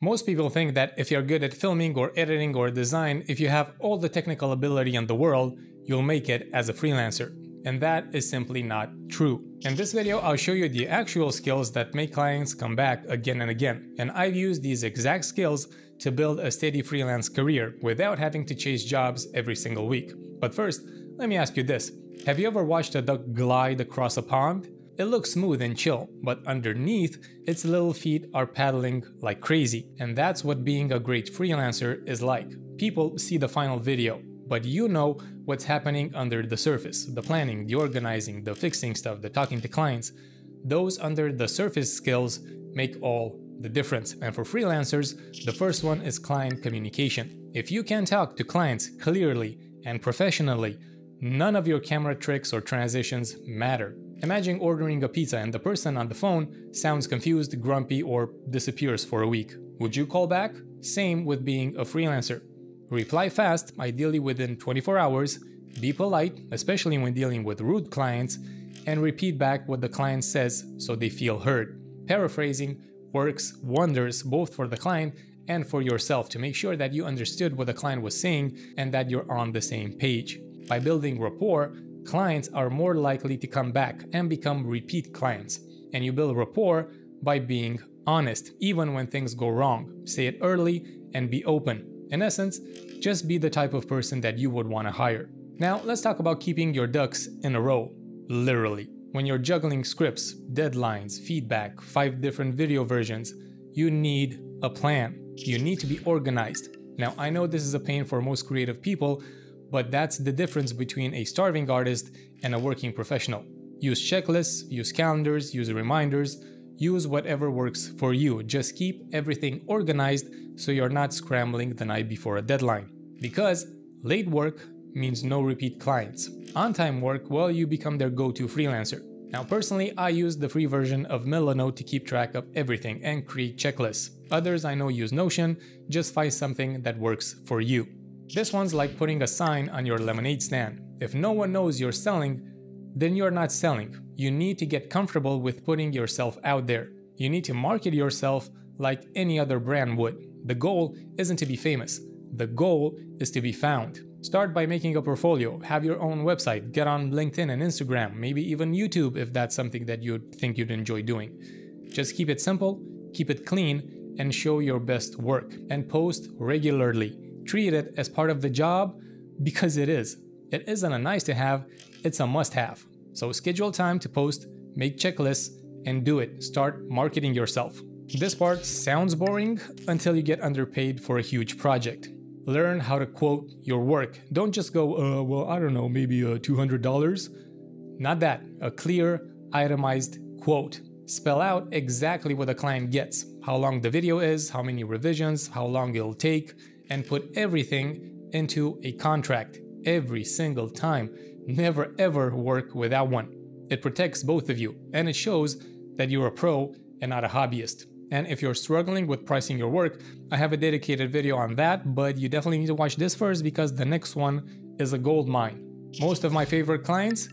Most people think that if you're good at filming or editing or design, if you have all the technical ability in the world, you'll make it as a freelancer. And that is simply not true. In this video, I'll show you the actual skills that make clients come back again and again. And I've used these exact skills to build a steady freelance career without having to chase jobs every single week. But first, let me ask you this. Have you ever watched a duck glide across a pond? It looks smooth and chill, but underneath, its little feet are paddling like crazy. And that's what being a great freelancer is like. People see the final video, but you know what's happening under the surface. The planning, the organizing, the fixing stuff, the talking to clients. Those under the surface skills make all the difference. And for freelancers, the first one is client communication. If you can talk to clients clearly and professionally, none of your camera tricks or transitions matter. Imagine ordering a pizza and the person on the phone sounds confused, grumpy, or disappears for a week. Would you call back? Same with being a freelancer. Reply fast, ideally within 24 hours, be polite, especially when dealing with rude clients, and repeat back what the client says so they feel heard. Paraphrasing works wonders both for the client and for yourself to make sure that you understood what the client was saying and that you're on the same page. By building rapport, clients are more likely to come back and become repeat clients. And you build rapport by being honest, even when things go wrong. Say it early and be open. In essence, just be the type of person that you would want to hire. Now, let's talk about keeping your ducks in a row, literally. When you're juggling scripts, deadlines, feedback, 5 different video versions, you need a plan. You need to be organized. Now, I know this is a pain for most creative people, but that's the difference between a starving artist and a working professional. Use checklists, use calendars, use reminders, use whatever works for you. Just keep everything organized so you're not scrambling the night before a deadline. Because late work means no repeat clients. On-time work, well, you become their go-to freelancer. Now, personally, I use the free version of Milano to keep track of everything and create checklists. Others I know use Notion. Just find something that works for you. This one's like putting a sign on your lemonade stand. If no one knows you're selling, then you're not selling. You need to get comfortable with putting yourself out there. You need to market yourself like any other brand would. The goal isn't to be famous. The goal is to be found. Start by making a portfolio, have your own website, get on LinkedIn and Instagram, maybe even YouTube if that's something that you think you'd enjoy doing. Just keep it simple, keep it clean, and show your best work. And post regularly. Treat it as part of the job because it is. It isn't a nice to have, it's a must have. So schedule time to post, make checklists, and do it. Start marketing yourself. This part sounds boring until you get underpaid for a huge project. Learn how to quote your work. Don't just go, well, I don't know, maybe $200. Not that. A clear, itemized quote. Spell out exactly what the client gets, how long the video is, how many revisions, how long it'll take, and put everything into a contract every single time. Never ever work without one. It protects both of you, and it shows that you're a pro and not a hobbyist. And if you're struggling with pricing your work, I have a dedicated video on that, but you definitely need to watch this first because the next one is a gold mine. Most of my favorite clients,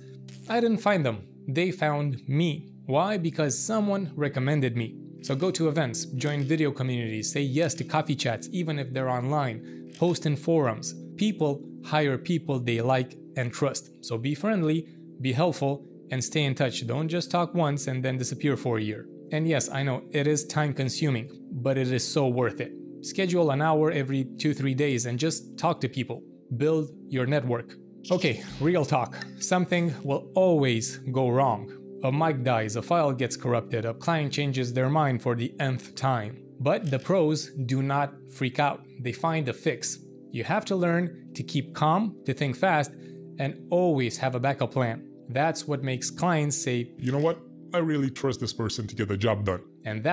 I didn't find them. They found me. Why? Because someone recommended me. So go to events, join video communities, say yes to coffee chats even if they're online, post in forums. People hire people they like and trust. So be friendly, be helpful, and stay in touch. Don't just talk once and then disappear for a year. And yes, I know it is time consuming, but it is so worth it. Schedule an hour every 2-3 days and just talk to people. Build your network. Okay, real talk. Something will always go wrong. A mic dies, a file gets corrupted, a client changes their mind for the nth time. But the pros do not freak out. They find a fix. You have to learn to keep calm, to think fast, and always have a backup plan. That's what makes clients say, you know what? I really trust this person to get the job done. And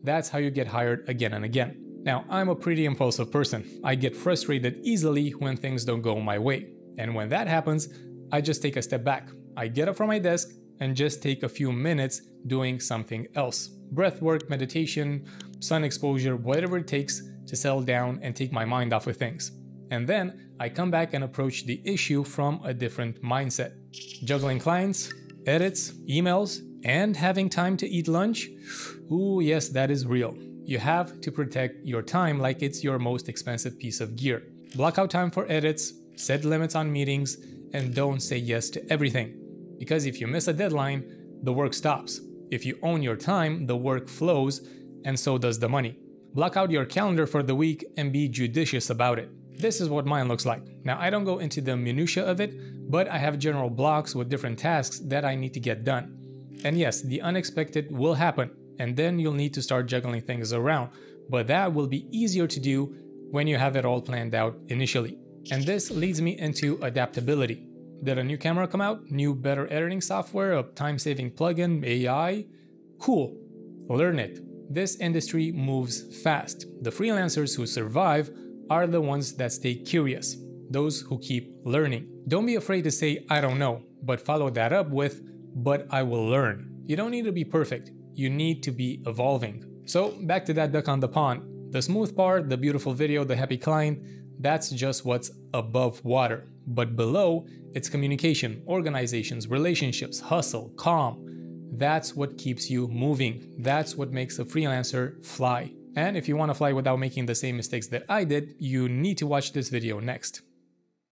that's how you get hired again and again. Now, I'm a pretty impulsive person. I get frustrated easily when things don't go my way. And when that happens, I just take a step back. I get up from my desk and just take a few minutes doing something else. Breath work, meditation, sun exposure, whatever it takes to settle down and take my mind off of things. And then I come back and approach the issue from a different mindset. Juggling clients, edits, emails, and having time to eat lunch? Ooh, yes, that is real. You have to protect your time like it's your most expensive piece of gear. Block out time for edits, set limits on meetings, and don't say yes to everything. Because if you miss a deadline, the work stops. If you own your time, the work flows, and so does the money. Block out your calendar for the week and be judicious about it. This is what mine looks like. Now, I don't go into the minutiae of it, but I have general blocks with different tasks that I need to get done. And yes, the unexpected will happen, and then you'll need to start juggling things around, but that will be easier to do when you have it all planned out initially. And this leads me into adaptability. Did a new camera come out? New, better editing software? A time-saving plugin? AI? Cool. Learn it. This industry moves fast. The freelancers who survive are the ones that stay curious, those who keep learning. Don't be afraid to say, I don't know, but follow that up with, but I will learn. You don't need to be perfect. You need to be evolving. So back to that duck on the pond. The smooth part, the beautiful video, the happy client, that's just what's above water. But below, it's communication, organizations, relationships, hustle, calm. That's what keeps you moving. That's what makes a freelancer fly. And if you want to fly without making the same mistakes that I did, you need to watch this video next.